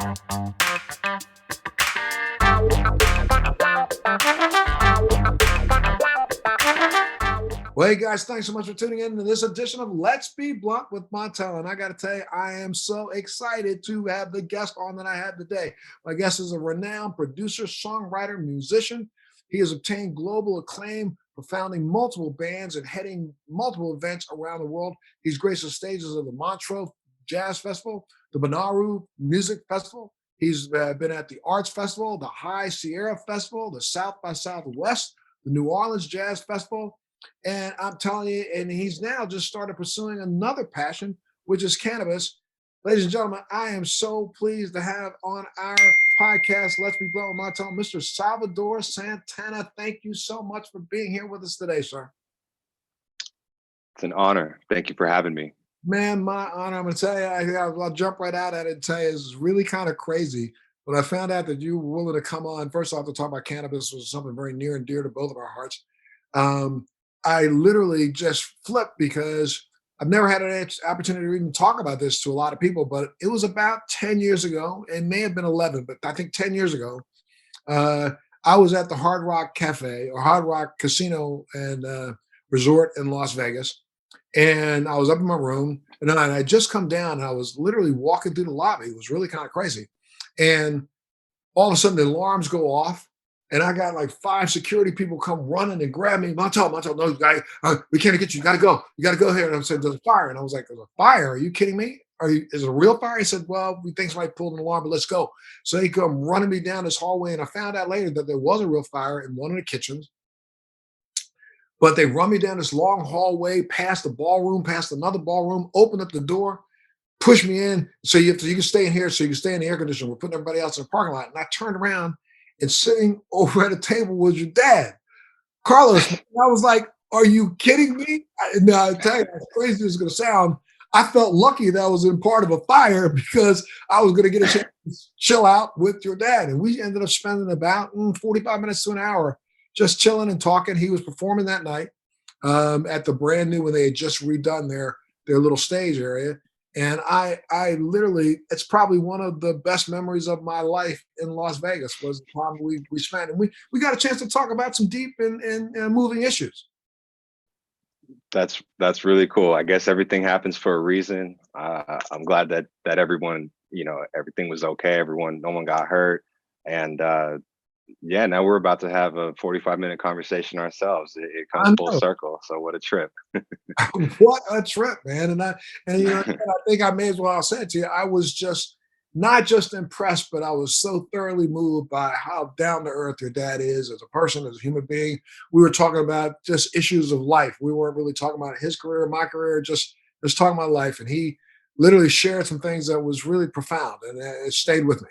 Well, hey guys, thanks so much for tuning in to this edition of Let's Be Blunt with Montel. And I got to tell you, I am so excited to have the guest on that I have today. My guest is a renowned producer, songwriter, musician. He has obtained global acclaim for founding multiple bands and heading multiple events around the world. He's graced the stages of the Montreux Jazz Festival, the Bonnaroo Music Festival. He's been at the Arts Festival, the High Sierra Festival, the South by Southwest, the New Orleans Jazz Festival. And I'm telling you, and he's now just started pursuing another passion, which is cannabis. Ladies and gentlemen, I am so pleased to have on our podcast, Let's Be Blunt with Montel, Mr. Salvador Santana. Thank you so much for being here with us today, sir. It's an honor. Thank you for having me. Man, my honor. I'm going to tell you, I'll jump right out at it and tell you, it's really kind of crazy. When I found out that you were willing to come on, first off, to talk about cannabis was something very near and dear to both of our hearts. I literally just flipped because I've never had an opportunity to even talk about this to a lot of people, but it was about 10 years ago. It may have been 11, but I think 10 years ago, I was at the Hard Rock Cafe or Hard Rock Casino and Resort in Las Vegas. And I was up in my room and then I had just come down and I was literally walking through the lobby. It was really kind of crazy. And all of a sudden the alarms go off. And I got like 5 security people come running and grab me. Montel, no, you guy, we can't get you. You got to go. You got to go here. And I said, there's a fire. And I was like, there's a fire? Are you kidding me? Is it a real fire? He said, well, we think somebody pulled an alarm, but let's go. So they come running me down this hallway. And I found out later that there was a real fire in one of the kitchens. But they run me down this long hallway, past the ballroom, past another ballroom, open up the door, push me in. So you can stay in here. So you can stay in the air conditioner. We're putting everybody else in the parking lot. And I turned around and sitting over at a table was your dad, Carlos. I was like, are you kidding me? I tell you, as crazy as it's going to sound, I felt lucky that I was in part of a fire because I was going to get a chance to chill out with your dad. And we ended up spending about 45 minutes to an hour just chilling and talking. He was performing that night at the brand new, when they had just redone their little stage area. And I literally, it's probably one of the best memories of my life in Las Vegas was the time we spent. And we got a chance to talk about some deep and moving issues. That's really cool. I guess everything happens for a reason. I'm glad that everyone, everything was okay. No one got hurt. And yeah, now we're about to have a 45-minute conversation ourselves. It comes full circle. So what a trip. What a trip, man. And I think I may as well say it to you. I was just not just impressed, but I was so thoroughly moved by how down to earth your dad is as a person, as a human being. We were talking about just issues of life. We weren't really talking about his career, my career, just talking about life. And he literally shared some things that was really profound, and it stayed with me.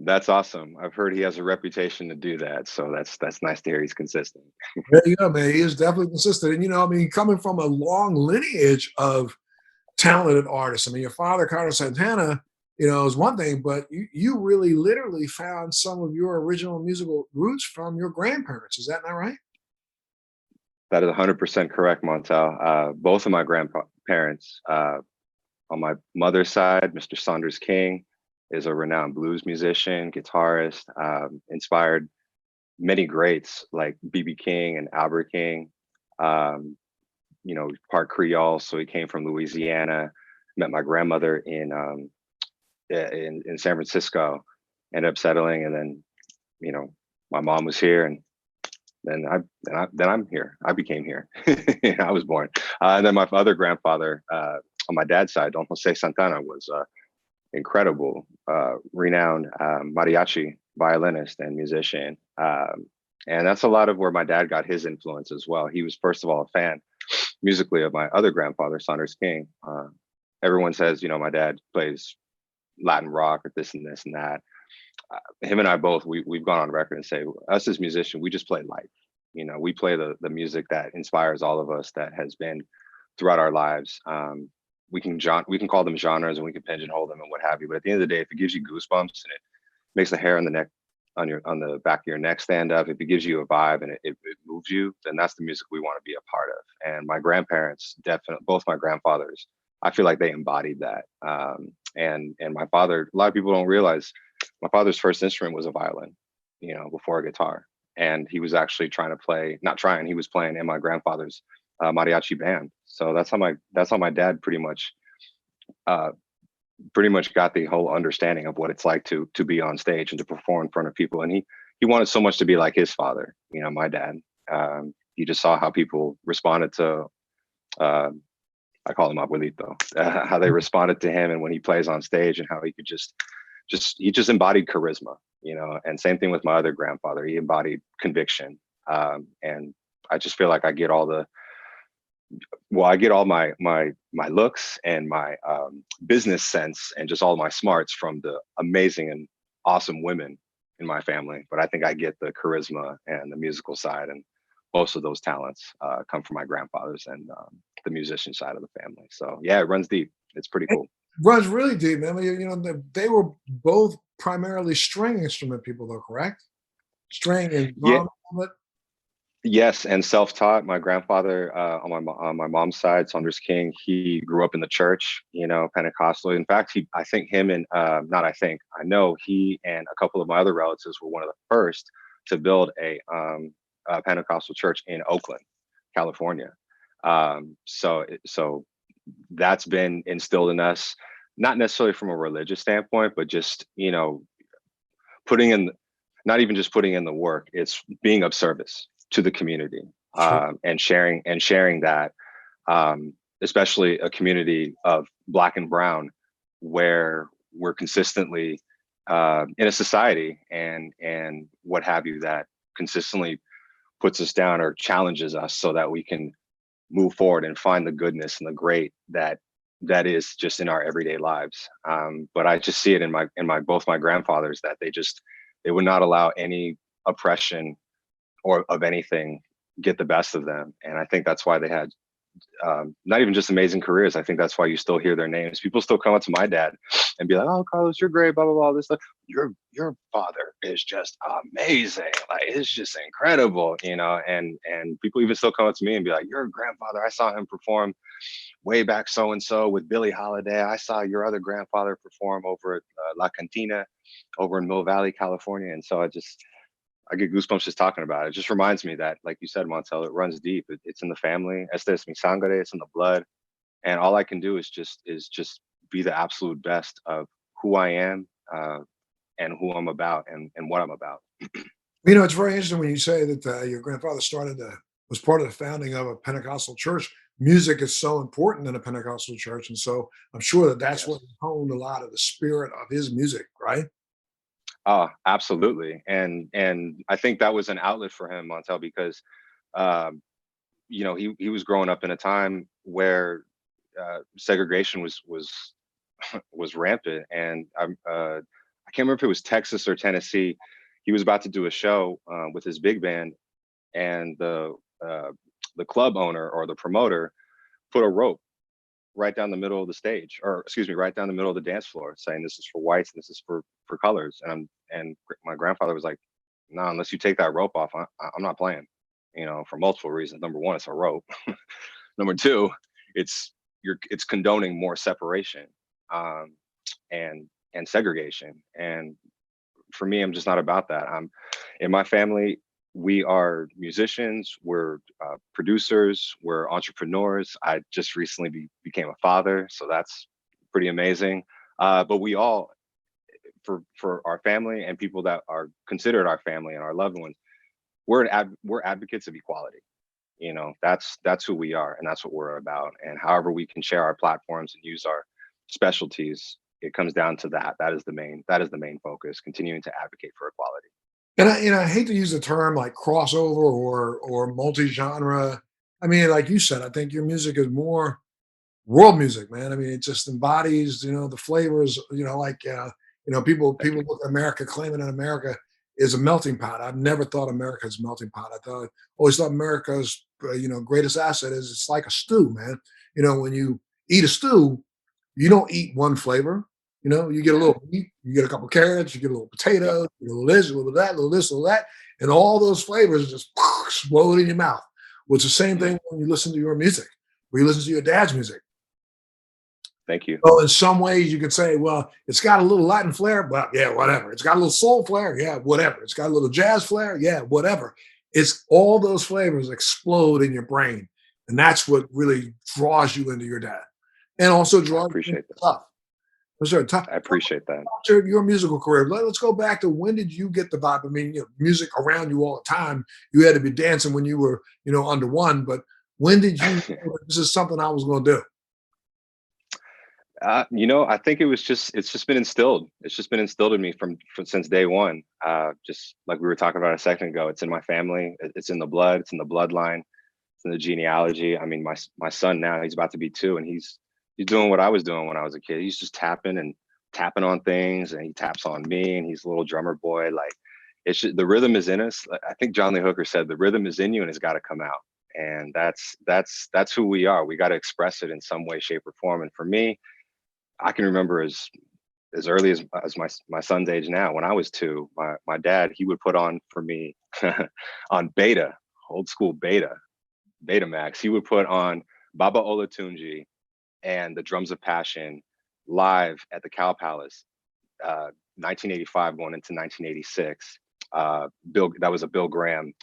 That's awesome. I've heard he has a reputation to do that. So that's nice to hear he's consistent. There you go, man. He is definitely consistent. And, coming from a long lineage of talented artists. I mean, your father, Carlos Santana, is one thing, but you really literally found some of your original musical roots from your grandparents. Is that not right? That is 100% correct, Montel. Both of my grandparents, on my mother's side, Mr. Saunders King is a renowned blues musician, guitarist, inspired many greats like B.B. King and Albert King, part Creole. So he came from Louisiana, met my grandmother in San Francisco, ended up settling. And then, my mom was here, and then I'm here. I became here. I was born. And then my other grandfather, on my dad's side, Don Jose Santana, was incredible, renowned mariachi violinist and musician. And that's a lot of where my dad got his influence as well. He was, first of all, a fan musically of my other grandfather, Saunders King. Everyone says, my dad plays Latin rock or this and this and that. Him and I both, we've gone on record and say, us as musicians, we just play life. We play the music that inspires all of us, that has been throughout our lives. We can call them genres and we can pigeonhole them and what have you. But at the end of the day, if it gives you goosebumps and it makes the hair on the neck, on the back of your neck stand up, if it gives you a vibe and it moves you, then that's the music we want to be a part of. And my grandparents, definitely, both my grandfathers, I feel like they embodied that. And my father, a lot of people don't realize, my father's first instrument was a violin, you know, before a guitar. And he was actually trying to play, not trying, he was playing in my grandfather's mariachi band. So that's how my dad uh, pretty much got the whole understanding of what it's like to be on stage and to perform in front of people. And he wanted so much to be like his father, you know, my dad. He just saw how people responded to, uh, I call him abuelito, how they responded to him, and when he plays on stage, and how he could he just embodied charisma, you know. And same thing with my other grandfather, he embodied conviction. And I just feel like I get all my looks and my business sense and just all my smarts from the amazing and awesome women in my family. But I think I get the charisma and the musical side, and most of those talents come from my grandfathers and the musician side of the family. So yeah, it runs deep. It's pretty It cool. runs really deep, man. You know, they were both primarily string instrument people, though, correct? String and Yeah, drum. All that? yes, and self-taught. My grandfather on my mom's side, Saunders King, he grew up in the church, you know, Pentecostal. In fact, I think him and not I think I know he and a couple of my other relatives were one of the first to build a Pentecostal church in Oakland, California. So that's been instilled in us, not necessarily from a religious standpoint, but just, you know, putting in, not even just putting in the work, it's being of service to the community, Sure. and sharing that, especially a community of Black and brown, where we're consistently in a society and what have you, that consistently puts us down or challenges us, so that we can move forward and find the goodness and the great that is just in our everyday lives. But I just see it in my both my grandfathers, that they would not allow any oppression or of anything get the best of them. And I think that's why they had not even just amazing careers. I think that's why you still hear their names. People still come up to my dad and be like, "Oh, Carlos, you're great, blah blah blah, this stuff. Your father is just amazing. Like, it's just incredible, you know." And people even still come up to me and be like, "Your grandfather, I saw him perform way back so and so with Billie Holiday. I saw your other grandfather perform over at La Cantina over in Mill Valley, California." And so I get goosebumps just talking about it. It just reminds me that, like you said, Montel, it runs deep. It's in the family. Este es mi sangre. It's in the blood. And all I can do is just be the absolute best of who I am, and who I'm about, and what I'm about. You know, it's very interesting when you say that your grandfather was part of the founding of a Pentecostal church. Music is so important in a Pentecostal church, and so I'm sure that that's what Yes. honed a lot of the spirit of his music, right? Oh, absolutely. And I think that was an outlet for him, Montel, because um, you know, he was growing up in a time where segregation was rampant. And I can't remember if it was Texas or Tennessee. He was about to do a show with his big band, and uh, the club owner or the promoter put a rope right down the middle of the stage, or excuse me, right down the middle of the dance floor, saying this is for whites and this is for colors. And my grandfather was like, "No, unless you take that rope off, I'm not playing." You know, for multiple reasons. Number one, it's a rope. Number two, it's condoning more separation, um, and segregation. And for me, I'm just not about that. In my family, we are musicians, we're producers, we're entrepreneurs. I just recently became a father, so that's pretty amazing. But we all, for our family and people that are considered our family and our loved ones, we're advocates of equality. You know, that's who we are, and that's what we're about. And however we can share our platforms and use our specialties, it comes down to that. That is the main focus, continuing to advocate for equality. And I hate to use the term like crossover or multi-genre. I mean, like you said, I think your music is more world music, man. I mean, it just embodies, the flavors, like, Thank people you. look at America claiming that America is a melting pot. I've never thought America's a melting pot. Always thought America's, greatest asset is it's like a stew, man. When you eat a stew, you don't eat one flavor. You get a little meat, you get a couple carrots, you get a little Yep. potato, you get a little this, a little that, a little this, a little that, and all those flavors just explode in your mouth. Well, it's the same Mhm. thing when you listen to your music, when you listen to your dad's music. Thank you. So in some ways you could say, well, it's got a little Latin flair, but yeah, whatever. It's got a little soul flair, yeah, whatever. It's got a little jazz flair, yeah, whatever. It's all those flavors explode in your brain. And that's what really draws you into your dad. And also I draws you into appreciate that. tough. For sure. I appreciate that. Your musical career. Us go back to when did you get the vibe? I mean, music around you all the time. You had to be dancing when you were, under one, but when did you know that this is something I was going to do? I think it's just been instilled. It's just been instilled in me from since day one. Just like we were talking about a second ago, it's in my family. It's in the blood. It's in the bloodline. It's in the genealogy. I mean, my son now, he's about to be 2, and he's doing what I was doing when I was a kid. He's just tapping on things, and he taps on me, and he's a little drummer boy. Like, it's just, the rhythm is in us. I think John Lee Hooker said the rhythm is in you and it's got to come out. And that's who we are. We got to express it in some way, shape, or form. And for me, I can remember as early as my son's age now. When I was 2, my dad, he would put on for me on Beta, old school Betamax. He would put on Baba Olatunji and the Drums of Passion live at the Cow Palace, 1985 going into 1986. That was a Bill Graham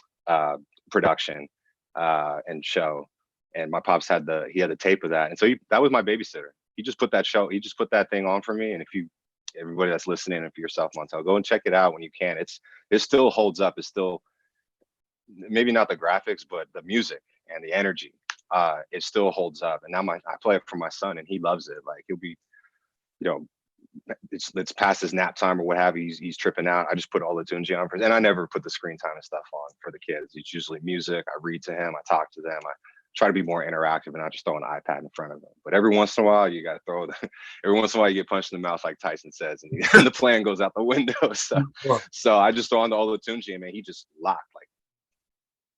production and show, and my pops had the tape of that, and so that was my babysitter. He just put that thing on for me. And everybody that's listening, and for yourself, Montel, go and check it out when you can. It still holds up. It's still, maybe not the graphics, but the music and the energy. It still holds up. And now I play it for my son, and he loves it. Like, he'll be, it's past his nap time or what have you. He's tripping out. I just put all the tunes on and I never put the screen time and stuff on for the kids. It's usually music. I read to him. I talk to them. I try to be more interactive and not just throw an iPad in front of them. But every once in a while, you got to every once in a while, you get punched in the mouth, like Tyson says, and the plan goes out the window. So I just throw on all the tunes, and he just locked, like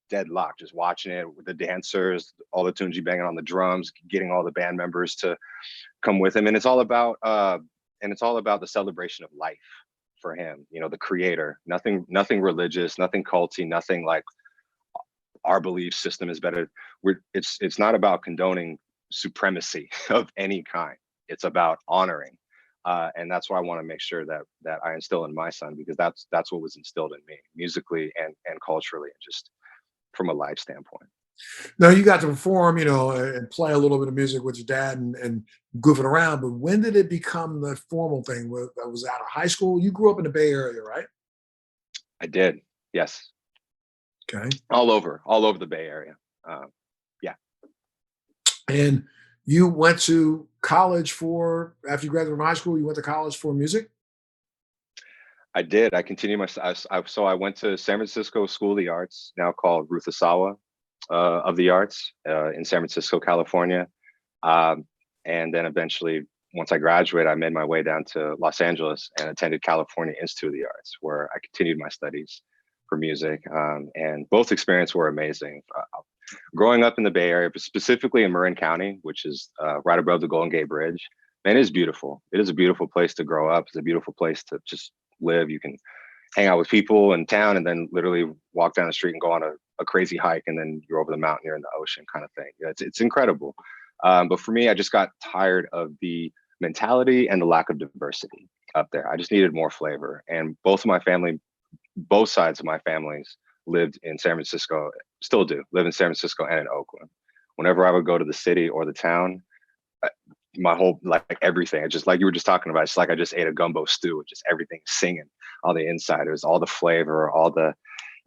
dead locked, just watching it with the dancers, all the tunes banging on the drums, getting all the band members to come with him. And it's all about the celebration of life for him, the creator. Nothing religious, nothing culty, nothing like our belief system is better. It's not about condoning supremacy of any kind. It's about honoring. And that's why I want to make sure that I instill in my son, because that's what was instilled in me, musically and culturally, and just from a life standpoint. Now you got to perform, and play a little bit of music with your dad and goofing around. But when did it become the formal thing? Was out of high school? You grew up in the Bay Area, right? I did. Yes. Okay. All over the Bay Area. Yeah. And you went to college after you graduated from high school, you went to college for music? I did. I continued so I went to San Francisco School of the Arts, now called Ruth Asawa of the Arts, in San Francisco, California. And then eventually, once I graduated, I made my way down to Los Angeles and attended California Institute of the Arts, where I continued my studies for music. And both experiences were amazing. Growing up in the Bay Area, but specifically in Marin County, which is right above the Golden Gate Bridge, man, it is beautiful. It is a beautiful place to grow up. It's a beautiful place to just live. You can hang out with people in town and then literally walk down the street and go on a crazy hike, and then you're over the mountain, you're in the ocean, kind of thing. Yeah, it's incredible. But for me, I just got tired of the mentality and the lack of diversity up there. I just needed more flavor. And both sides of my families lived in San Francisco, still do live in San Francisco and in Oakland. Whenever I would go to the city or the town, my whole, like everything, it's just like you were just talking about, it's like I just ate a gumbo stew with just everything singing on the inside. It was all the flavor,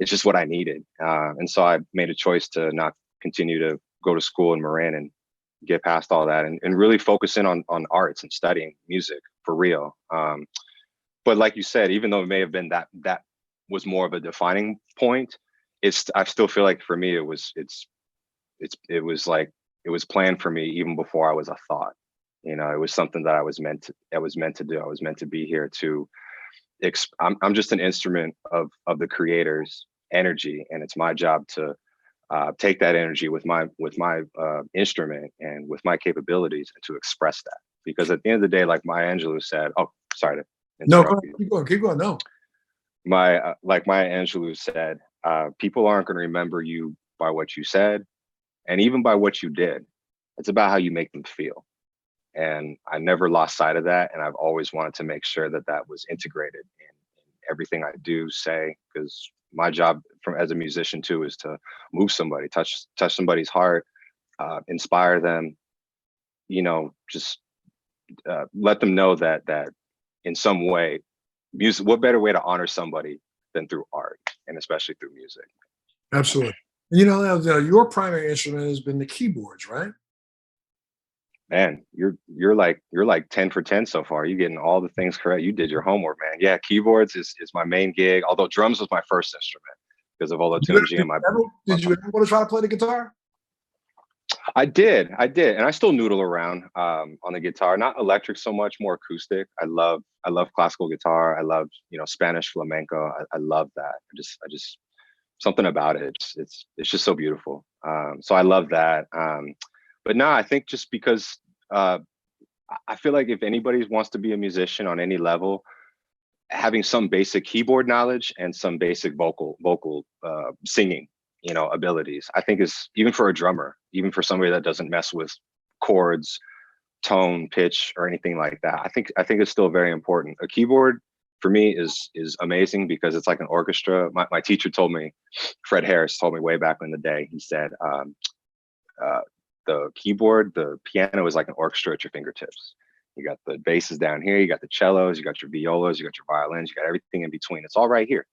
it's just what I needed. And so I made a choice to not continue to go to school in Marin and get past all that and really focus in on arts and studying music for real. But like you said, even though it may have been that was more of a defining point, I still feel like for me, it was planned for me even before I was a thought. It was something that I was meant to do. I was meant to be here to I'm just an instrument of the creator's energy, and it's my job to take that energy with my instrument and with my capabilities, and to express that. Because at the end of the day, like Maya Angelou said, oh, sorry to interrupt you. Keep going. No. Like Maya Angelou said, people aren't going to remember you by what you said, and even by what you did. It's about how you make them feel. And I never lost sight of that. And I've always wanted to make sure that that was integrated in everything I do, say, because my job from as a musician too is to move somebody, touch somebody's heart, inspire them, just let them know that in some way, music, what better way to honor somebody than through art, and especially through music. Absolutely. Your primary instrument has been the keyboards, right? Man, you're like 10 for 10 so far. You getting all the things correct. You did your homework, man. Yeah, keyboards is my main gig, although drums was my first instrument because of Did you, Olatunji did and you ever, my did you ever want to try to play the guitar? I did, and I still noodle around on the guitar. Not electric so much, more acoustic. I love classical guitar. I love Spanish flamenco. I love that. I just something about it. It's just so beautiful. So I love that. But no, I think just because I feel like if anybody wants to be a musician on any level, having some basic keyboard knowledge and some basic vocal singing abilities, I think is, even for a drummer, even for somebody that doesn't mess with chords, tone, pitch, or anything like that, I think it's still very important. A keyboard for me is amazing because it's like an orchestra. My teacher told me, Fred Harris told me way back in the day, he said uh, the keyboard, the piano is like an orchestra at your fingertips. You got the basses down here, you got the cellos, you got your violas, you got your violins, you got everything in between. It's all right here.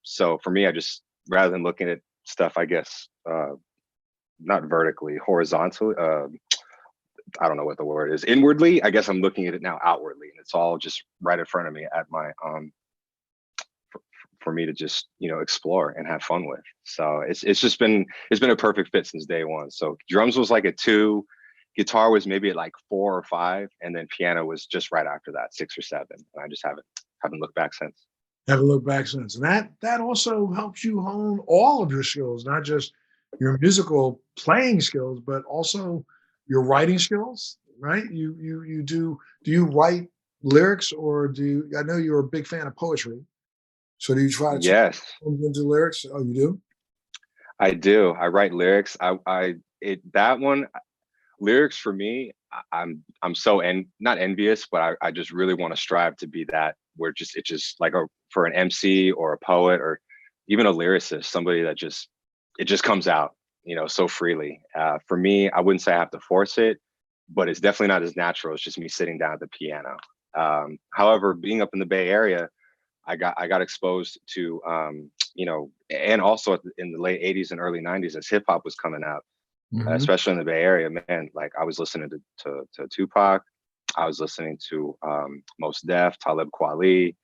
So for me, I just, rather than looking at stuff, I guess, not vertically, horizontally, I don't know what the word is, inwardly, I guess I'm looking at it now outwardly, and it's all just right in front of me at my for me to just explore and have fun with. So it's been a perfect fit since day one. So drums was like a 2, guitar was maybe at like 4 or 5, and then piano was just right after that, 6 or 7. And I just haven't looked back since. Haven't looked back since. And that also helps you hone all of your skills, not just your musical playing skills, but also your writing skills, right? Do you write lyrics, or I know you're a big fan of poetry. So do you try to turn Yes, them into lyrics? Oh, you do? I do. I write lyrics. That one, lyrics for me, I'm so not envious, but I just really want to strive to be that, where it's just like for an MC or a poet or even a lyricist, somebody that it just comes out, so freely. For me, I wouldn't say I have to force it, but it's definitely not as natural as just me sitting down at the piano. However, being up in the Bay Area, I got exposed to and also in the late 80s and early 90s as hip hop was coming out, Hmm. especially in the Bay Area, man. Like I was listening to Tupac, I was listening to Mos Def, Talib Kweli,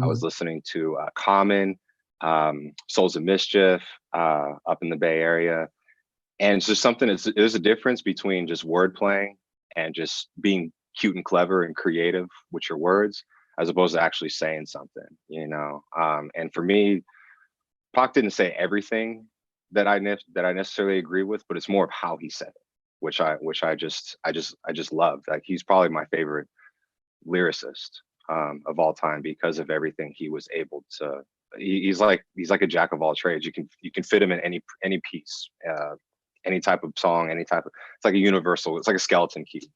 I was listening to Common, Souls of Mischief, up in the Bay Area, and it's just something. There's a difference between just word playing and just being cute and clever and creative with your words, as opposed to actually saying something. And for me, Pac didn't say everything that I necessarily agree with, but it's more of how he said it, which I just love. Like he's probably my favorite lyricist of all time because of everything he was able to. He's like a jack of all trades. You can fit him in any piece, any type of song, any type of. It's like a universal. It's like a skeleton key.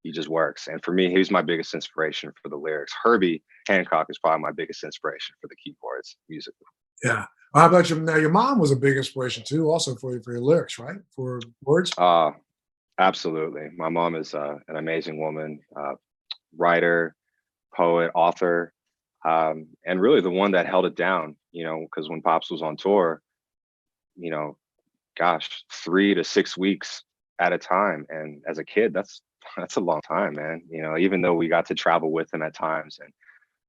He just works. And for me, he's my biggest inspiration for the lyrics. Herbie Hancock is probably my biggest inspiration for the keyboards musically. Yeah. How about your now? Your mom was a big inspiration too, also for your lyrics, right? For words. Uh, Absolutely. My mom is an amazing woman, writer, poet, author, and really the one that held it down, because when Pops was on tour, you know, gosh, 3 to 6 weeks at a time. And as a kid, that's a long time, man. Even though we got to travel with him at times, and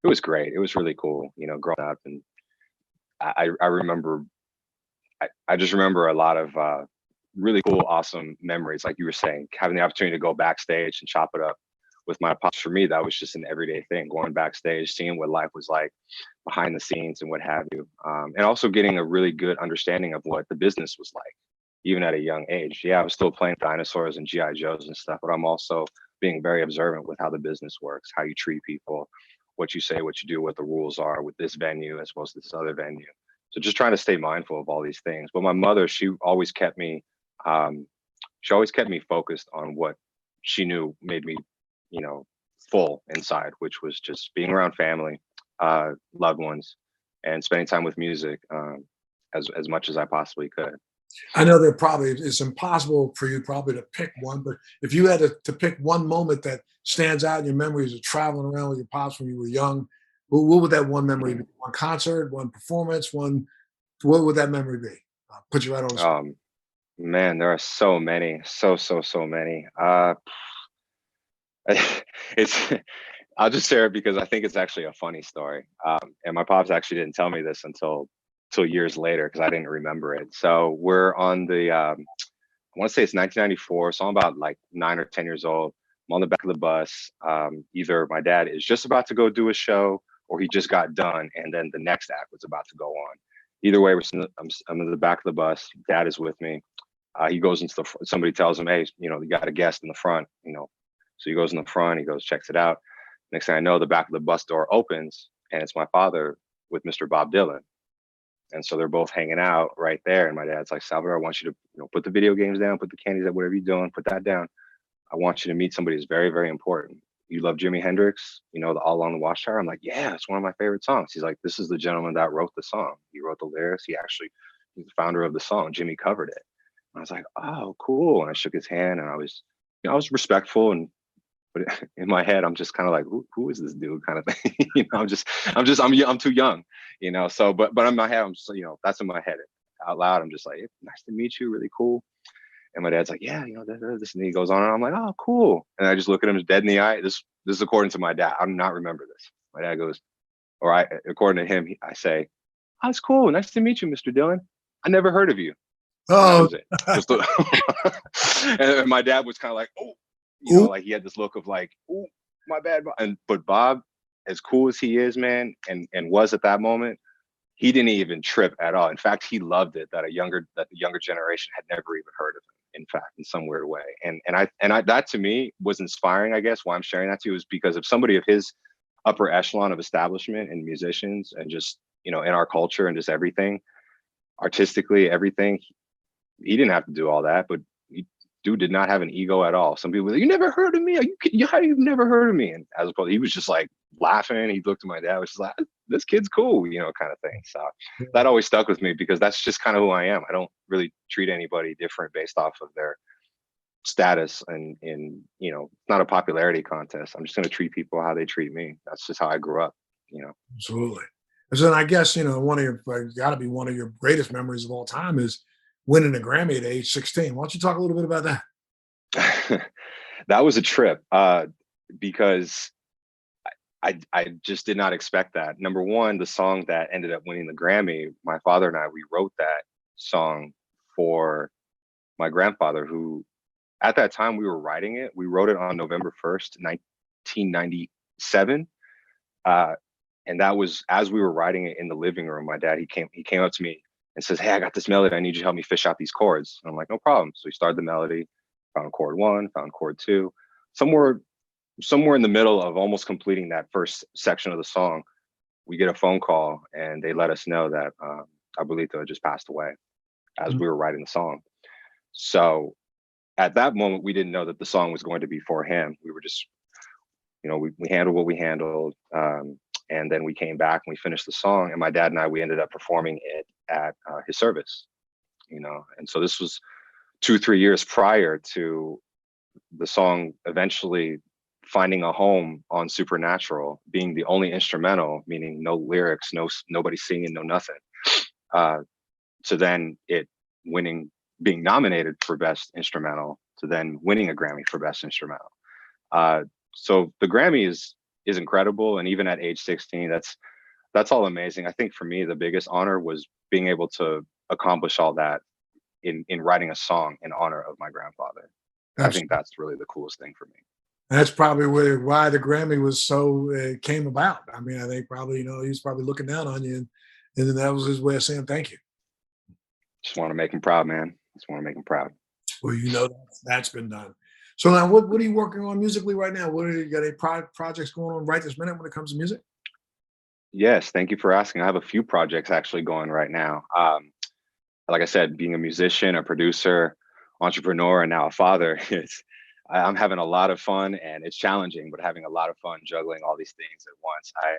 it was great. It was really cool, growing up. And I remember, I just remember a lot of really cool, awesome memories. Like you were saying, having the opportunity to go backstage and chop it up with my pops. For me, that was just an everyday thing, going backstage, seeing what life was like behind the scenes and what have you. And also getting a really good understanding of what the business was like, even at a young age. Yeah, I was still playing dinosaurs and GI Joes and stuff, but I'm also being very observant with how the business works, how you treat people, what you say, what you do, what the rules are with this venue as opposed to this other venue. So just trying to stay mindful of all these things. But my mother, um, she always kept me focused on what she knew made me, you know, full inside, which was just being around family, loved ones, and spending time with music, as much as I possibly could. I know that probably it's impossible for you probably to pick one, but if you had to pick one moment that stands out in your memories of traveling around with your pops when you were young, what would that one memory be? Mhm. One concert, one performance, one, what would that memory be? I'll put you right on the spot. Um, Man, there are so many, so many. It's I'll just share it because I think it's actually a funny story. And my pops actually didn't tell me this until years later because I didn't remember it. So we're on the I want to say it's 1994, so I'm about like 9 or 10 years old. I'm on the back of the bus. Either my dad is just about to go do a show, or he just got done, and then the next act was about to go on. Either way, I'm in the back of the bus. Dad is with me. He goes into somebody tells him, hey, you know, you got a guest in the front, you know. So he goes in the front, he goes, checks it out. Next thing I know, the back of the bus door opens and it's my father with Mr. Bob Dylan. And so they're both hanging out right there. And my dad's like, Salvador, I want you to, you know, put the video games down, put the candies down, whatever you're doing, put that down. I want you to meet somebody who's very, very important. You love Jimi Hendrix, you know, the All Along the Watchtower. I'm like, yeah, it's one of my favorite songs. He's like, this is the gentleman that wrote the song. He wrote the lyrics. He's the founder of the song. Jimmy covered it. I was like, oh, cool. And I shook his hand and I was, you know, I was respectful, and but in my head, I'm just kind of like, who is this dude kind of thing? You know, I'm too young, you know. So, but in my head, I'm just, you know, that's in my head. Out loud, I'm just like, nice to meet you, really cool. And my dad's like, yeah, you know, this, and he goes on, and I'm like, oh, cool. And I just look at him dead in the eye. This is according to my dad. I do not remember this. My dad goes, according to him, I say, oh, it's cool. Nice to meet you, Mr. Dillon. I never heard of you. And that Oh, was it. Just and my dad was kind of like, oh, you know, ooh, like he had this look of like, oh, my bad. But Bob, as cool as he is, man, and was at that moment, he didn't even trip at all. In fact, he loved it that the younger generation had never even heard of him. In fact, in some weird way, and I that to me was inspiring. I guess why I'm sharing that to you is because of somebody of his upper echelon of establishment and musicians, and just, you know, in our culture and just everything artistically, everything. He didn't have to do all that, but dude did not have an ego at all. Some people were like, you never heard of me? How you've never heard of me? And as opposed, he was just like laughing. He looked at my dad, was just like, this kid's cool, you know, kind of thing. So that always stuck with me because that's just kind of who I am. I don't really treat anybody different based off of their status, and in, you know, it's not a popularity contest. I'm just going to treat people how they treat me. That's just how I grew up, you know. absolutely. And so then I guess, you know, one of your, got to be one of your greatest memories of all time is winning a Grammy at age 16. Why don't you talk a little bit about that? That was a trip, because I just did not expect that. Number one, the song that ended up winning the Grammy, my father and I, we wrote that song for my grandfather, who at that time we were writing it. We wrote it on November 1st, 1997. Uh, and that was as we were writing it in the living room. My dad, he came up to me and says, hey, I got this melody. I need you to help me fish out these chords. And I'm like, no problem. So we started the melody, found chord one, found chord two, somewhere in the middle of almost completing that first section of the song, we get a phone call and they let us know that Abuelito had just passed away as Mhm. we were writing the song. So at that moment, we didn't know that the song was going to be for him. We were just, you know, we handled what we handled. And then we came back and we finished the song. And my dad and I, we ended up performing it at his service, you know. And so this was 2 3 years prior to the song eventually finding a home on Supernatural, being the only instrumental, meaning no lyrics, nobody singing, no nothing. To then it winning, being nominated for Best Instrumental, to then winning a Grammy for Best Instrumental. So the Grammy is incredible, and even at age 16, that's all amazing. I think for me, the biggest honor was being able to accomplish all that in writing a song in honor of my grandfather. I think Absolutely. that's really the coolest thing for me. That's probably why the Grammy was so came about. I mean, I think probably, you know, he's probably looking down on you, and then that was his way of saying thank you. Just want to make him proud, man. Just want to make him proud. Well, you know, that's been done. So now, what are you working on musically right now? What are you got any projects going on right this minute when it comes to music? Yes, thank you for asking. I have a few projects actually going right now. Like I said, being a musician, a producer, entrepreneur, and now a father, it's I'm having a lot of fun, and it's challenging, but having a lot of fun juggling all these things at once. I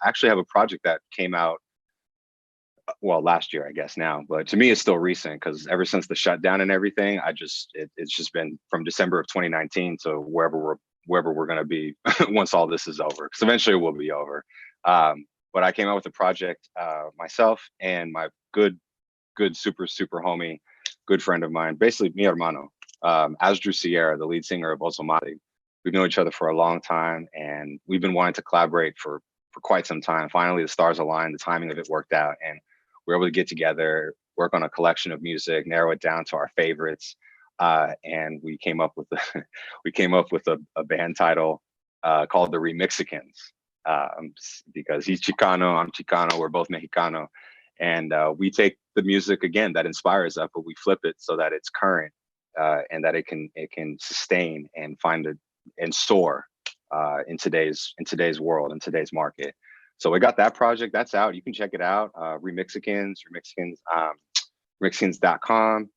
actually have a project that came out, well, last year, I guess now, but to me, it's still recent because ever since the shutdown and everything, it's just been from December of 2019 to wherever we're going to be once all this is over, because eventually it will be over. But I came out with a project, myself and my good, super homie, good friend of mine, basically mi hermano, Asdru Sierra, the lead singer of Otomati. We've known each other for a long time, and we've been wanting to collaborate for quite some time. Finally, the stars aligned, the timing of it worked out, and we were able to get together, work on a collection of music, narrow it down to our favorites, and we came up with we came up with a band title called the Remixicans, because he's Chicano, I'm Chicano, we're both Mexicano, and we take the music again that inspires us, but we flip it so that it's current, and that it can sustain and find it and soar in today's world, in today's market. So we got that project that's out. You can check it out. Remixicans, Remixicans.com,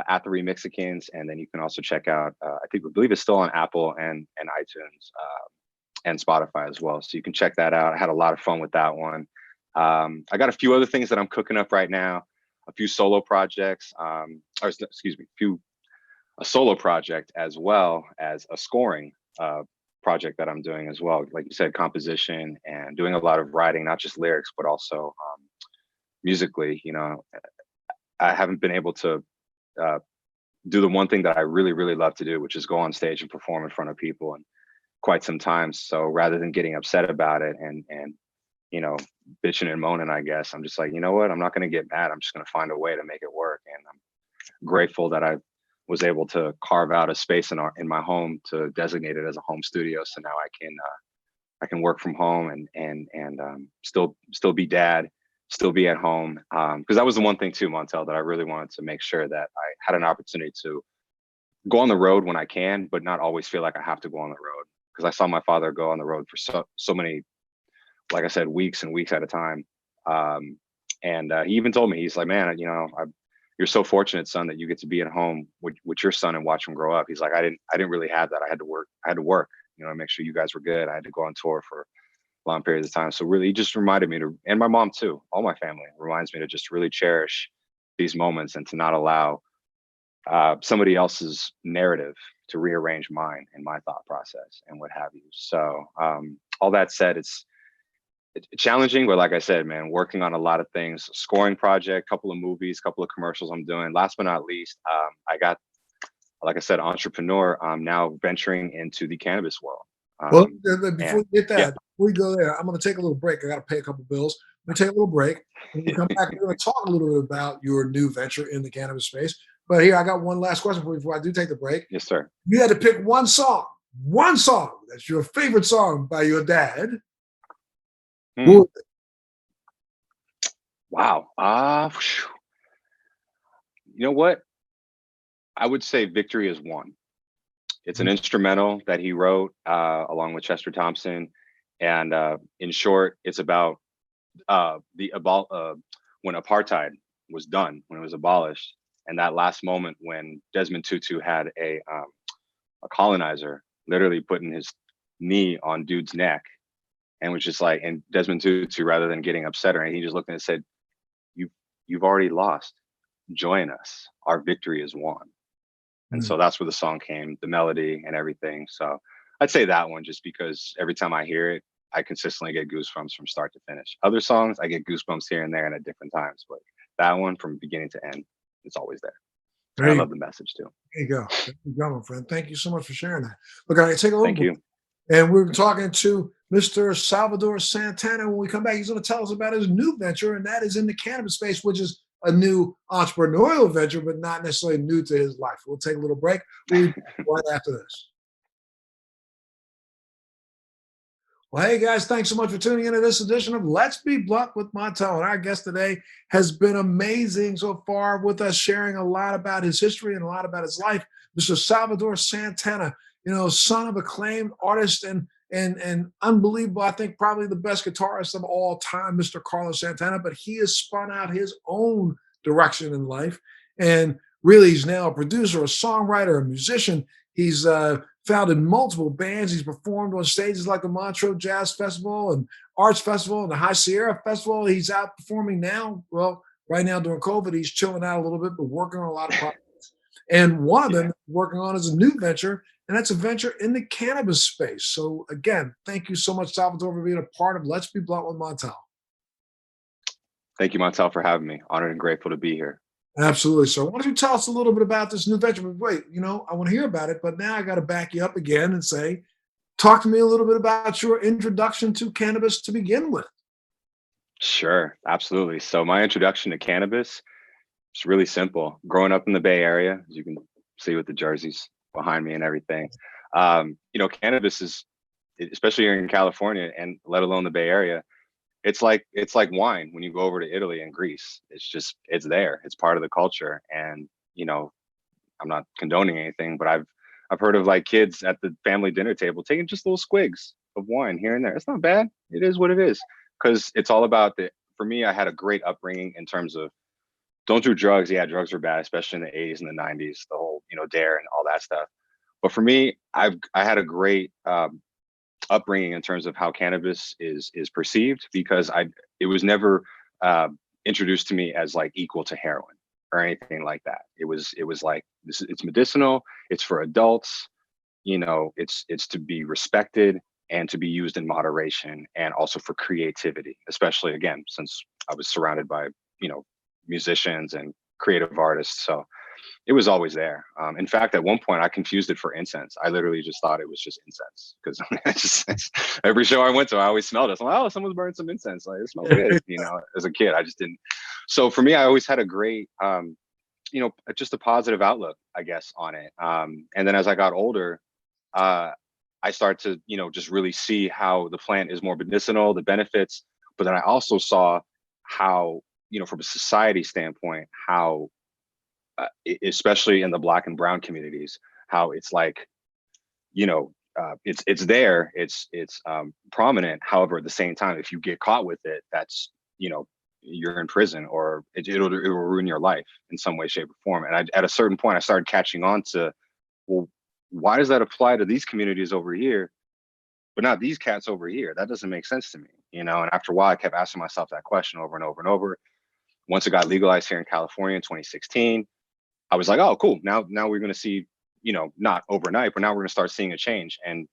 at the Remixicans, and then you can also check out. I believe it's still on Apple and iTunes, and Spotify as well. So you can check that out. I had a lot of fun with that one. I got a few other things that I'm cooking up right now. A few solo projects, or excuse me, a solo project as well as a scoring project that I'm doing as well. Like you said, composition and doing a lot of writing, not just lyrics, but also musically. I haven't been able to do the one thing that I really love to do, which is go on stage and perform in front of people, and quite some time. So rather than getting upset about it and bitching and moaning, I guess I'm just like, you know what? I'm not going to get mad. I'm just going to find a way to make it work. And I'm grateful that I was able to carve out a space in my home to designate it as a home studio. So now I can work from home and still be dad, still be at home. Because that was the one thing too, Montel, that I really wanted to make sure that I had an opportunity to go on the road when I can, but not always feel like I have to go on the road. Because I saw my father go on the road for so many, like I said, weeks and weeks at a time. And he even told me, he's like, man, you're so fortunate, son, that you get to be at home with your son and watch him grow up. He's like, I didn't really have that. I had to work, make sure you guys were good. I had to go on tour for long periods of time. So really, he just reminded me to, and my mom too, all my family reminds me to just really cherish these moments and to not allow somebody else's narrative to rearrange mine and my thought process and what have you. So all that said, it's challenging, but like I said, man, working on a lot of things, scoring project, couple of movies, couple of commercials I'm doing. Last but not least, I got, like I said, entrepreneur. I'm now venturing into the cannabis world. Well, before And we get yeah, that, before we go there, I'm going to take a little break. I got to pay a couple bills. We're going to take a little break. When we come back, we're going to talk a little bit about your new venture in the cannabis space. But here, I got one last question for you before I do take the break. yes, sir. You had to pick one song that's your favorite song by your dad. Hmm. Wow. You know what? I would say Victory Is Won. It's an instrumental that he wrote along with Chester Thompson. And in short, it's about when apartheid was done, when it was abolished. And that last moment when Desmond Tutu had a colonizer literally putting his knee on dude's neck and was just like, and Desmond Tutu, rather than getting upset or anything, he just looked and said, you've already lost. Join us. Our victory is won. And so that's where the song came, the melody and everything. So I'd say that one, just because every time I hear it, I consistently get goosebumps from start to finish. Other songs, I get goosebumps here and there and at different times, but that one from beginning to end, it's always there. And I love the message too. There you go. There you go, my friend. Thank you so much for sharing that. Look, I take a little Thank break, you. and we're talking to Mr. Salvador Santana. When we come back, he's going to tell us about his new venture, and that is in the cannabis space, which is a new entrepreneurial venture, but not necessarily new to his life. We'll take a little break. We'll be right after this. Well, hey guys, thanks so much for tuning into this edition of Let's Be Blunt with Montel. And our guest today has been amazing so far with us, sharing a lot about his history and a lot about his life. Mr. Salvador Santana, son of acclaimed artist and unbelievable, I think probably the best guitarist of all time, Mr. Carlos Santana, but he has spun out his own direction in life. And really, he's now a producer, a songwriter, a musician. He's founded multiple bands. He's performed on stages like the Montreux Jazz Festival and Arts Festival and the High Sierra Festival. He's out performing now. Well, right now during COVID, he's chilling out a little bit, but working on a lot of projects. And one of Yeah. them working on is a new venture, and that's a venture in the cannabis space. So again, thank you so much, Salvador, for being a part of Let's Be Blunt with Montel. Thank you, Montel, for having me. Honored and grateful to be here. Absolutely. So why don't you tell us a little bit about this new venture? But wait, I want to hear about it, but now I got to back you up again and say, talk to me a little bit about your introduction to cannabis to begin with. Sure, absolutely. So my introduction to cannabis is really simple. Growing up in the Bay Area, as you can see with the jerseys behind me and everything, cannabis is, especially here in California and let alone the Bay Area, it's like wine when you go over to Italy and Greece. It's there. It's part of the culture. And I'm not condoning anything, but I've heard of like kids at the family dinner table taking just little squigs of wine here and there. It's not bad. It is what it is. Because it's all about for me, I had a great upbringing in terms of don't do drugs. Yeah, drugs were bad, especially in the 80s and the 90s, the whole, dare and all that stuff. But for me, I had a great upbringing in terms of how cannabis is perceived, because it was never introduced to me as like equal to heroin or anything like that. It was like it's medicinal, it's for adults, it's to be respected and to be used in moderation, and also for creativity, especially again since I was surrounded by musicians and creative artists. So it was always there. In fact, at one point, I confused it for incense. I literally just thought it was just incense, because every show I went to, I always smelled it. I'm like, oh, someone's burning some incense. Like, it smells good. As a kid, I just didn't. So for me, I always had a great, just a positive outlook, I guess, on it. And then as I got older, I started to, just really see how the plant is more medicinal, the benefits. But then I also saw how, from a society standpoint, how especially in the Black and brown communities, how it's like, it's there, it's prominent. However, at the same time, if you get caught with it, that's, you're in prison, or it will ruin your life in some way, shape, or form. And at a certain point, I started catching on to, well, why does that apply to these communities over here, but not these cats over here? That doesn't make sense to me, And after a while, I kept asking myself that question over and over and over. Once it got legalized here in California in 2016, I was like, oh, cool. Now we're going to see, not overnight, but now we're going to start seeing a change. And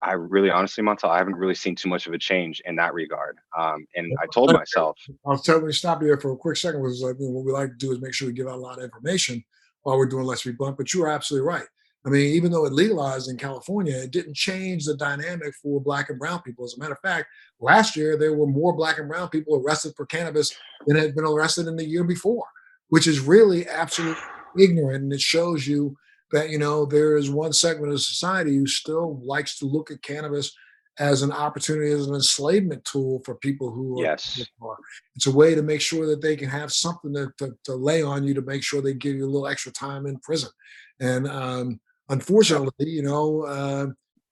I really, honestly, Montel, I haven't really seen too much of a change in that regard. And I told myself, I'll totally stop you there for a quick second. Was like, what we like to do is make sure we give out a lot of information while we're doing Let's Be Blunt. But you are absolutely right. I mean, even though it legalized in California, it didn't change the dynamic for Black and brown people. As a matter of fact, last year there were more Black and brown people arrested for cannabis than had been arrested in the year before, which is really absolutely ignorant. And it shows you that, there is one segment of society who still likes to look at cannabis as an opportunity, as an enslavement tool for people who yes, are. It's a way to make sure that they can have something to lay on you, to make sure they give you a little extra time in prison. And unfortunately,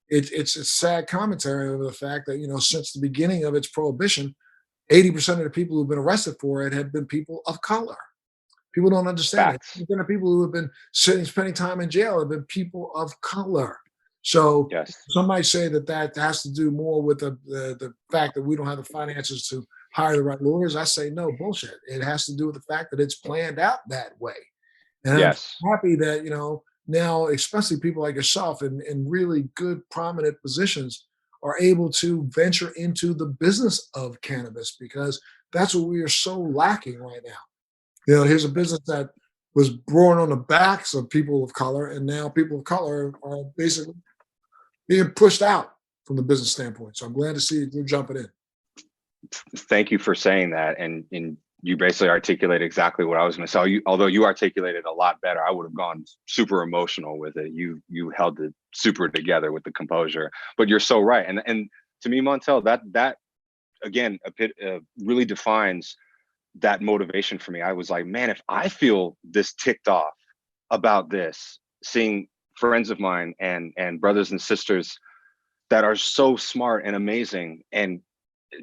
it's a sad commentary over the fact that, since the beginning of its prohibition, 80% of the people who've been arrested for it have been people of color. People don't understand it. facts. The people who have been spending time in jail have been people of color. So Yes, some might say that has to do more with the fact that we don't have the finances to hire the right lawyers. I say no, bullshit. It has to do with the fact that it's planned out that way. And I'm yes, happy that, now, especially people like yourself in really good, prominent positions, are able to venture into the business of cannabis, because that's what we are so lacking right now. Here's a business that was born on the backs of people of color, and now people of color are basically being pushed out from the business standpoint. So I'm glad to see you jumping in. thank you for saying that. And you basically articulated exactly what I was going to say. Although you articulated a lot better, I would have gone super emotional with it. You held it super together with the composure. But you're so right. And to me, Montel, that again really defines that motivation for me. I was like, man, if I feel this ticked off about this, seeing friends of mine and brothers and sisters that are so smart and amazing and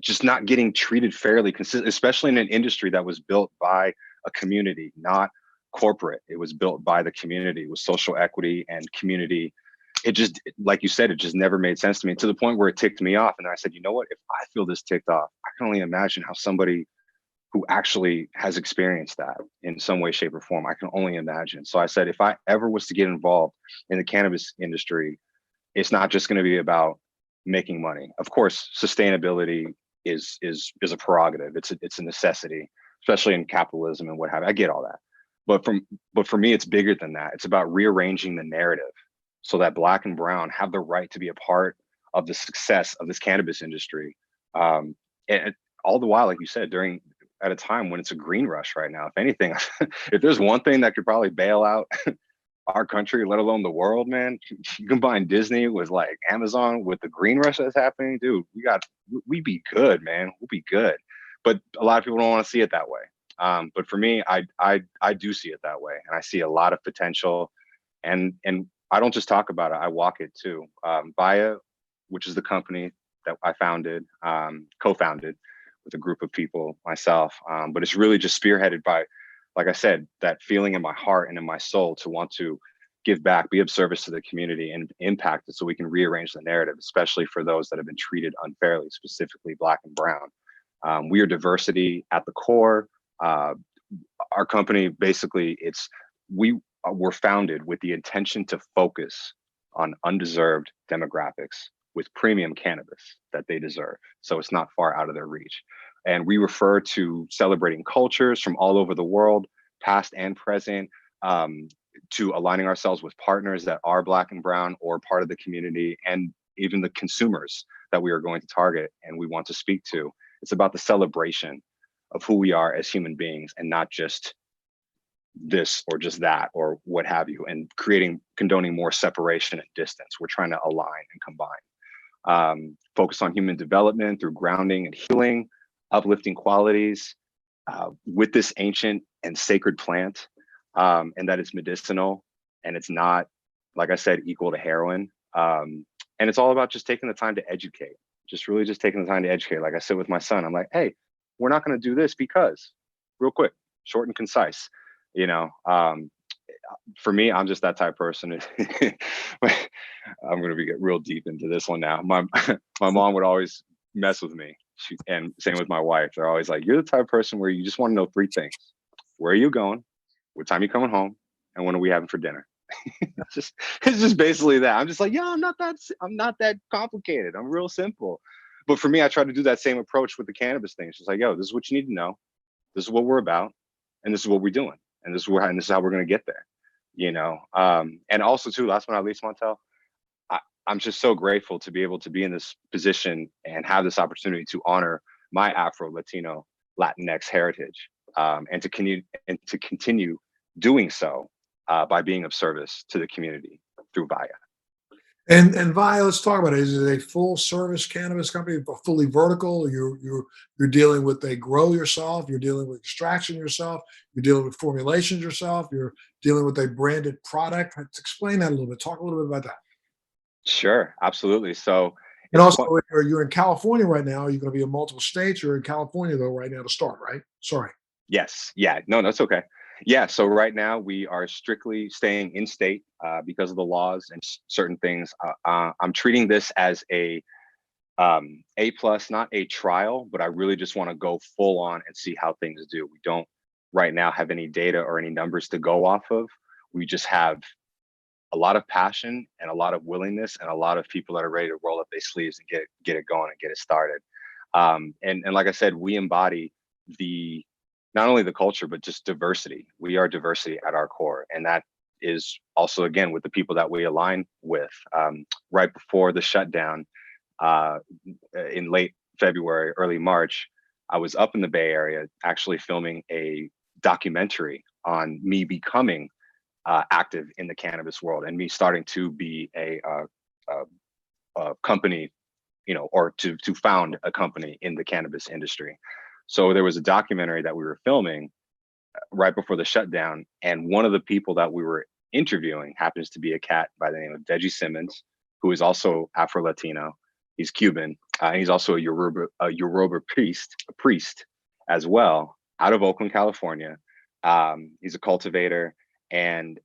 just not getting treated fairly, especially in an industry that was built by a community, not corporate. It was built by the community with social equity and community it just, like you said, it just never made sense to me, to the point where it ticked me off. And then I said, you know what, if I feel this ticked off, I can only imagine how somebody who actually has experienced that in some way, shape, or form, I can only imagine. So I said, if I ever was to get involved in the cannabis industry, it's not just going to be about making money. Of course, sustainability is a prerogative. It's a necessity, especially in capitalism and what have you. I get all that. But for me, it's bigger than that. It's about rearranging the narrative so that Black and brown have the right to be a part of the success of this cannabis industry. And all the while, like you said, at a time when it's a green rush right now. If anything, if there's one thing that could probably bail out our country, let alone the world, man, you combine Disney with like Amazon with the green rush that's happening, dude, we'd be good, man. We'll be good. But a lot of people don't want to see it that way. But for me, I do see it that way, and I see a lot of potential. And I don't just talk about it; I walk it too. Vaya, which is the company that I founded, co-founded with a group of people myself. But it's really just spearheaded by, like I said, that feeling in my heart and in my soul to want to give back, be of service to the community, and impact it so we can rearrange the narrative, especially for those that have been treated unfairly, specifically Black and brown. We are diversity at the core. Our company, basically, we were founded with the intention to focus on undeserved demographics with premium cannabis that they deserve. So it's not far out of their reach. And we refer to celebrating cultures from all over the world, past and present, to aligning ourselves with partners that are Black and brown or part of the community, and even the consumers that we are going to target and we want to speak to. It's about the celebration of who we are as human beings, and not just this or just that or what have you, and condoning more separation and distance. We're trying to align and combine. Focus on human development through grounding and healing, uplifting qualities with this ancient and sacred plant, and that it's medicinal, and it's not, like I said, equal to heroin. And it's all about just taking the time to educate, just taking the time to educate. Like I said with my son, I'm like, hey, we're not going to do this because, real quick, short and concise, for me, I'm just that type of person. I'm going to get real deep into this one now. My mom would always mess with me, and same with my wife. They're always like, you're the type of person where you just want to know three things: where are you going, what time you coming home, and when are we having for dinner? it's just basically that. I'm just like, I'm not that complicated. I'm real simple. But for me, I try to do that same approach with the cannabis thing. It's just like, this is what you need to know. This is what we're about, and this is what we're doing, and this is how we're going to get there. And also too, last but not least, Montel, I'm just so grateful to be able to be in this position and have this opportunity to honor my Afro, Latino, Latinx heritage, and to continue doing so by being of service to the community through Vaya. And Vaya, let's talk about it. Is it a full service cannabis company, fully vertical? You're dealing with, they grow yourself. You're dealing with extraction yourself. You're dealing with formulations yourself. You're dealing with a branded product. Let's explain that a little bit. Talk a little bit about that. Sure, absolutely. So, and also, you're in California right now. You're going to be in multiple states. You're in California though right now to start, right? Sorry. Yes. Yeah. No, that's okay. Yeah. So right now we are strictly staying in state because of the laws and certain things. I'm treating this as a plus, not a trial, but I really just want to go full on and see how things do. We don't right now have any data or any numbers to go off of. We just have a lot of passion and a lot of willingness and a lot of people that are ready to roll up their sleeves and get it going and get it started. And like I said, we embody not only the culture, but just diversity. We are diversity at our core. And that is also, again, with the people that we align with. Right before the shutdown in late February, early March, I was up in the Bay Area actually filming a documentary on me becoming active in the cannabis world and me starting to be a company, or to found a company in the cannabis industry. So there was a documentary that we were filming right before the shutdown, and one of the people that we were interviewing happens to be a cat by the name of Deji Simmons, who is also Afro-Latino. He's Cuban, and he's also a Yoruba priest as well, out of Oakland, California. He's a cultivator, and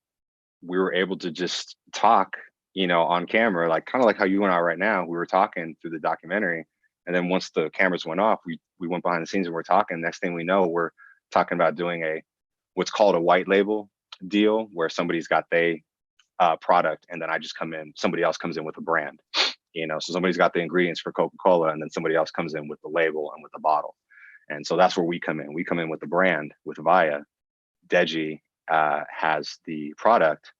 we were able to just talk on camera, like kind of like how you and I right now, we were talking through the documentary. And then once the cameras went off, we went behind the scenes and we're talking. Next thing we know, we're talking about doing what's called a white label deal, where somebody's got product, and then I just come in, somebody else comes in with a brand, so somebody's got the ingredients for Coca-Cola, and then somebody else comes in with the label and with the bottle. And so that's where we come in. We come in with the brand, with Vaya. Deji has the product.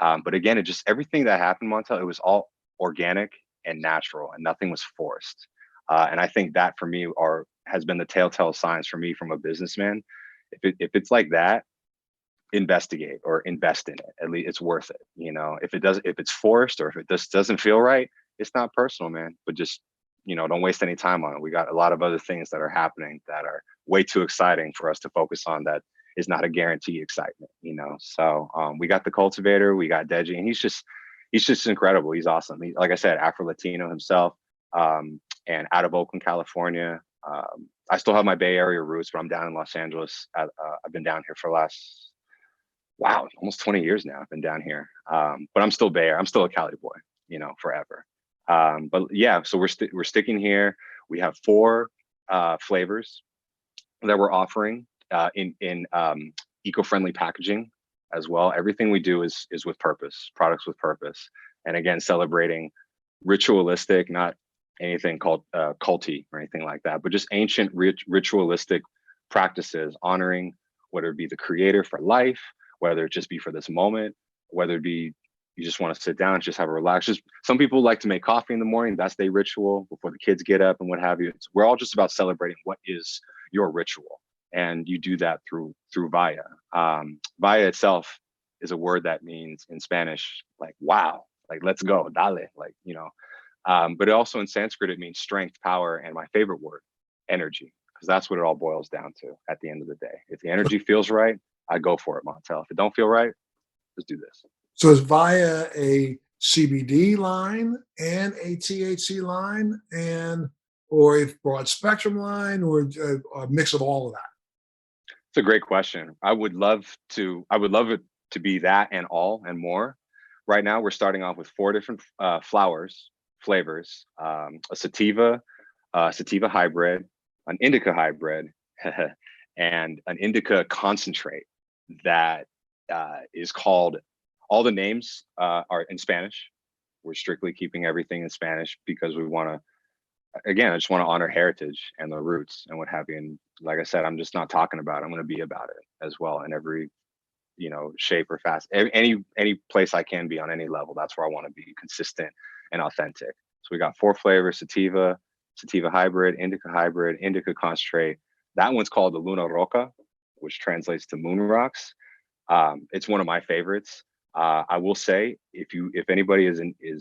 But again, it just, everything that happened, Montel, it was all organic and natural, and nothing was forced. And I think that for me has been the telltale signs for me from a businessman. If it's like that, investigate or invest in it. At least it's worth it. If it's forced, or if it just doesn't feel right, it's not personal, man. But just, don't waste any time on it. We got a lot of other things that are happening that are way too exciting for us to focus on. That is not a guaranteed excitement, So we got the cultivator, we got Deji, and he's just incredible. He's awesome. Like I said, Afro Latino himself, and out of Oakland, California. I still have my Bay Area roots, but I'm down in Los Angeles. I've been down here for the last, almost 20 years now. I've been down here, but I'm still Bay Area. I'm still a Cali boy, forever. But yeah, so we're sticking here. We have 4 flavors that we're offering in eco-friendly packaging as well. Everything we do is with purpose, products with purpose, and again, celebrating ritualistic, not anything called culty or anything like that, but just ancient ritualistic practices, honoring whether it be the creator for life, whether it just be for this moment, whether it be you just want to sit down and just have a relax. Just some people like to make coffee in the morning. That's their ritual before the kids get up and what have you. We're all just about celebrating what is your ritual. And you do that through vaya. Vaya itself is a word that means in Spanish, like, wow, like, let's go, dale, like, but also in Sanskrit, it means strength, power, and my favorite word, energy, because that's what it all boils down to at the end of the day. If the energy feels right, I go for it, Montel. If it don't feel right, let's do this. So is Vaya a CBD line and a THC line, or a broad spectrum line, or a mix of all of that? It's a great question. I would love it to be that and all and more. Right now, we're starting off with 4 different flavors, a sativa hybrid, an indica hybrid, and an indica concentrate that is called, all the names are in Spanish. We're strictly keeping everything in Spanish because we want to, again, I just want to honor heritage and the roots and what have you. And like I said, I'm just not talking about it. I'm going to be about it as well in every, shape or fast. Any place I can be on any level, that's where I want to be consistent and authentic. So we got 4 flavors: sativa hybrid, indica concentrate. That one's called the Luna Roca, which translates to moon rocks. It's one of my favorites. I will say, if anybody is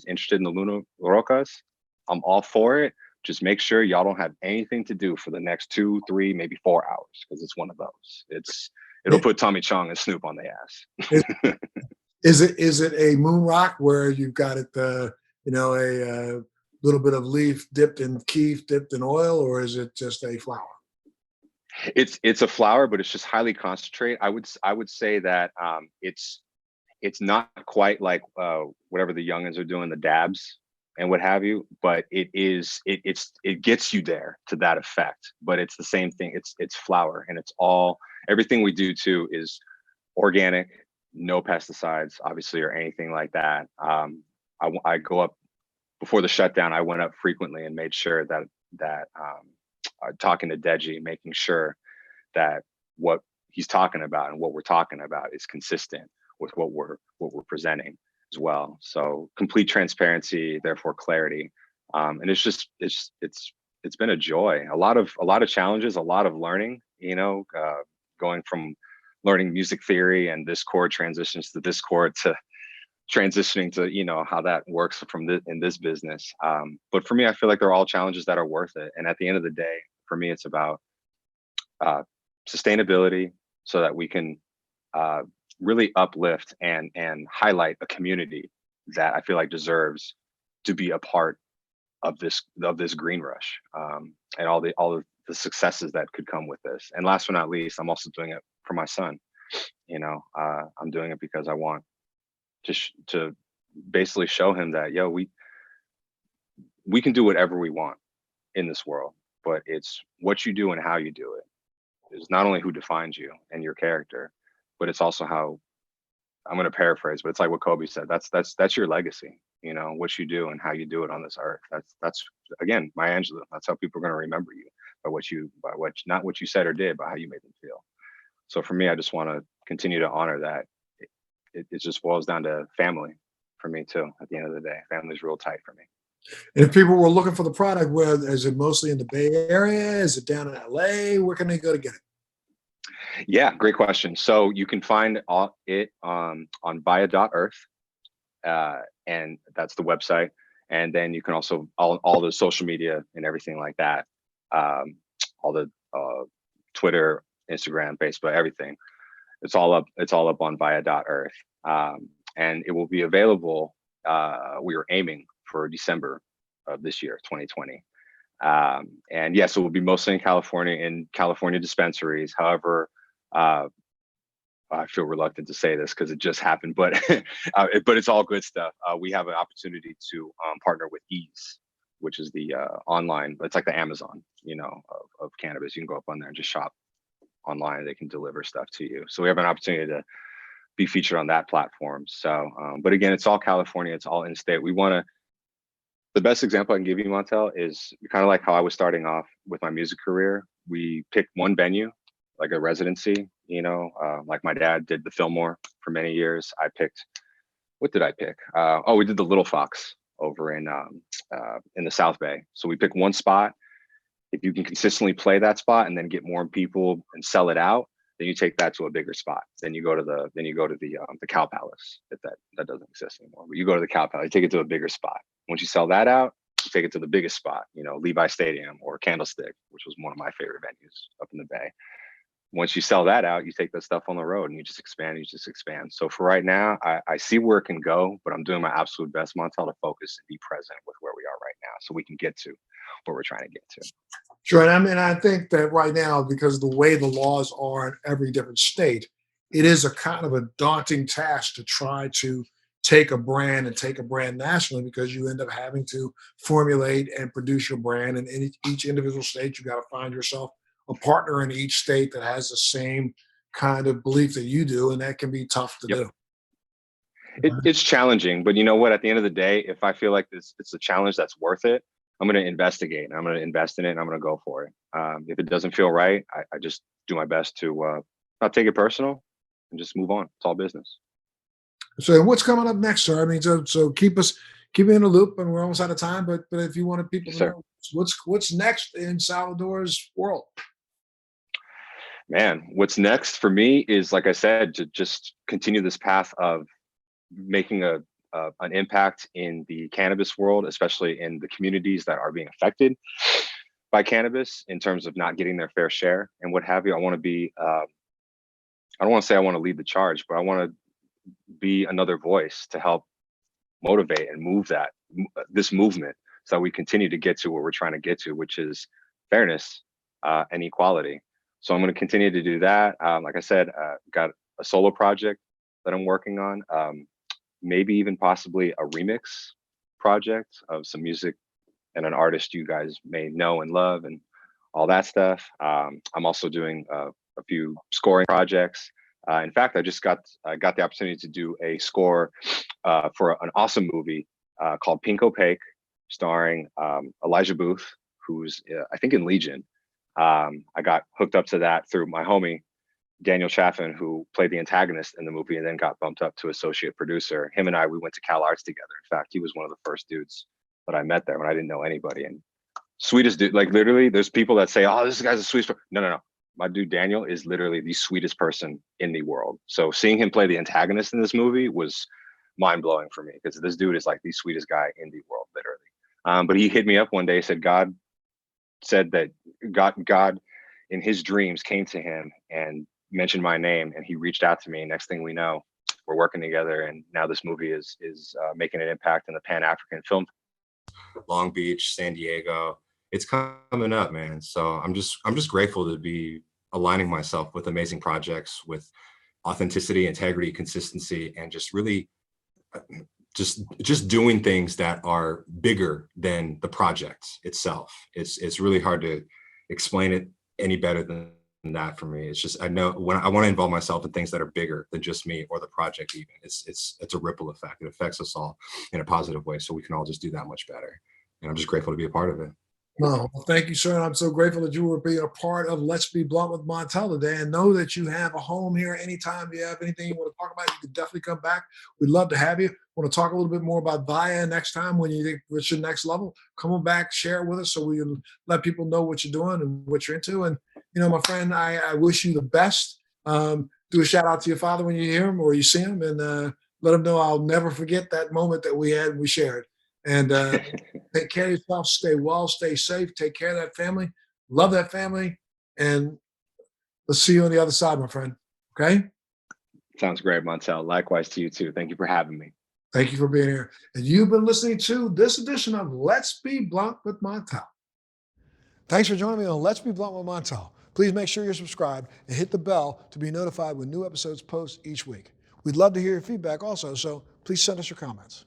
interested in the Luna Rocas, I'm all for it. Just make sure y'all don't have anything to do for the next 2, 3, maybe 4 hours, because it's one of those. It'll put Tommy Chong and Snoop on the ass. Is it a moon rock where you've got it, a little bit of leaf dipped in keef, dipped in oil, or is it just a flower? It's a flower, but it's just highly concentrated. I would say that it's not quite like whatever the youngins are doing, the dabs and what have you, but it gets you there to that effect. But it's the same thing. It's flower, and everything we do too is organic, no pesticides, obviously, or anything like that. I go up before the shutdown. I went up frequently and made sure that talking to Deji, making sure that what he's talking about and what we're talking about is consistent with what we're presenting as well. So complete transparency, therefore clarity. And it's been a joy. A lot of challenges, a lot of learning. Going from learning music theory and this chord transitions to this chord to transitioning to how that works in this business. But for me, I feel like they're all challenges that are worth it. And at the end of the day, for me, it's about sustainability, so that we can really uplift and highlight a community that I feel like deserves to be a part of this green rush, and all of the successes that could come with this. And last but not least, I'm also doing it for my son. I'm doing it because I want to basically show him that, yo, we can do whatever we want in this world, but it's what you do and how you do it is not only who defines you and your character, but it's also how, I'm going to paraphrase, but it's like what Kobe said. That's your legacy. You know, what you do and how you do it on this earth. That's again, Maya Angelou. That's how people are going to remember you, by what not what you said or did, but how you made them feel. So for me, I just want to continue to honor that. It just boils down to family for me too. At the end of the day, family's real tight for me. And if people were looking for the product, where is it mostly in the Bay Area? Is it down in LA? Where can they go to get it? Yeah, great question. So you can find it on vaya.earth, and that's the website. And then you can also all the social media and everything like that, all the Twitter, Instagram, Facebook, everything. It's all up. It's all up on via.earth, and it will be available. We are aiming for December of this year, 2020. And yes, it will be mostly in California dispensaries. However, I feel reluctant to say this because it just happened, but but it's all good stuff. We have an opportunity to partner with Ease, which is the online. It's like the Amazon, of cannabis. You can go up on there and just shop online. They can deliver stuff to you. So we have an opportunity to be featured on that platform. So, but again, it's all California. It's all in state. We want to. The best example I can give you, Montel, is kind of like how I was starting off with my music career. We picked one venue, like a residency, like my dad did the Fillmore for many years. What did I pick? We did the Little Fox over in the South Bay. So we picked one spot. If you can consistently play that spot and then get more people and sell it out, then you take that to a bigger spot. Then you go to the Cow Palace, if that doesn't exist anymore. But you go to the Cow Palace, you take it to a bigger spot. Once you sell that out, you take it to the biggest spot, Levi Stadium or Candlestick, which was one of my favorite venues up in the Bay. Once you sell that out, you take that stuff on the road and you just expand. So for right now, I see where it can go, but I'm doing my absolute best, Montel, to focus and be present with where we are right now so we can get to where we're trying to get to. Sure. And I think that right now, because of the way the laws are in every different state, it is a kind of a daunting task to try to take a brand nationally, because you end up having to formulate and produce your brand. And in each individual state, you got to find yourself a partner in each state that has the same kind of belief that you do. And that can be tough to do. It's challenging, but you know what? At the end of the day, if I feel like it's a challenge that's worth it, I'm going to investigate. I'm going to invest in it, and I'm going to go for it. If it doesn't feel right, I just do my best to not take it personal and just move on. It's all business. So what's coming up next, sir? I mean, so keep me in the loop, and we're almost out of time. But if you wanted people Yes, to sir. know what's next in Salvador's world. Man, what's next for me is, like I said, to just continue this path of making an impact in the cannabis world, especially in the communities that are being affected by cannabis in terms of not getting their fair share and what have you. I want to be, I don't want to say I want to lead the charge, but I want to be another voice to help motivate and move this movement so that we continue to get to where we're trying to get to, which is fairness and equality. So I'm going to continue to do that. Like I said, got a solo project that I'm working on. Maybe even possibly a remix project of some music and an artist you guys may know and love and all that stuff. I'm also doing a few scoring projects. In fact, I got the opportunity to do a score for an awesome movie called Pink Opaque, starring Elijah Booth, who's I think in Legion. I got hooked up to that through my homie Daniel Chaffin, who played the antagonist in the movie and then got bumped up to associate producer. Him and we went to Cal Arts together. In fact, he was one of the first dudes that I met there when I didn't know anybody. And sweetest dude, like literally, there's people that say, "Oh, this guy's the sweetest." No. My dude Daniel is literally the sweetest person in the world. So seeing him play the antagonist in this movie was mind blowing for me, because this dude is like the sweetest guy in the world, literally. But he hit me up one day, said God said that God in his dreams came to him and mentioned my name, and he reached out to me. Next thing we know, we're working together, and now this movie is making an impact in the Pan-African film. Long Beach, San Diego, it's coming up, man. So I'm just grateful to be aligning myself with amazing projects with authenticity, integrity, consistency, and just really just doing things that are bigger than the project itself. It's really hard to explain it any better than that for me. It's just, I know when I want to involve myself in things that are bigger than just me or the project even, it's a ripple effect. It affects us all in a positive way, so we can all just do that much better. And I'm just grateful to be a part of it. No, well, thank you, sir. And I'm so grateful that you were being a part of Let's Be Blunt with Montel today. And know that you have a home here anytime you have anything you want to talk about. You can definitely come back. We'd love to have you. Want to talk a little bit more about Vaya next time when you think it's your next level? Come on back, share it with us so we can let people know what you're doing and what you're into. And, my friend, I wish you the best. Do a shout out to your father when you hear him or you see him, and let him know I'll never forget that moment that we shared. And take care of yourself, stay well, stay safe, take care of that family, love that family, and let's see you on the other side, my friend. Okay? Sounds great, Montel. Likewise to you too. Thank you for having me. Thank you for being here. And you've been listening to this edition of Let's Be Blunt with Montel. Thanks for joining me on Let's Be Blunt with Montel. Please make sure you're subscribed and hit the bell to be notified when new episodes post each week. We'd love to hear your feedback also, so please send us your comments.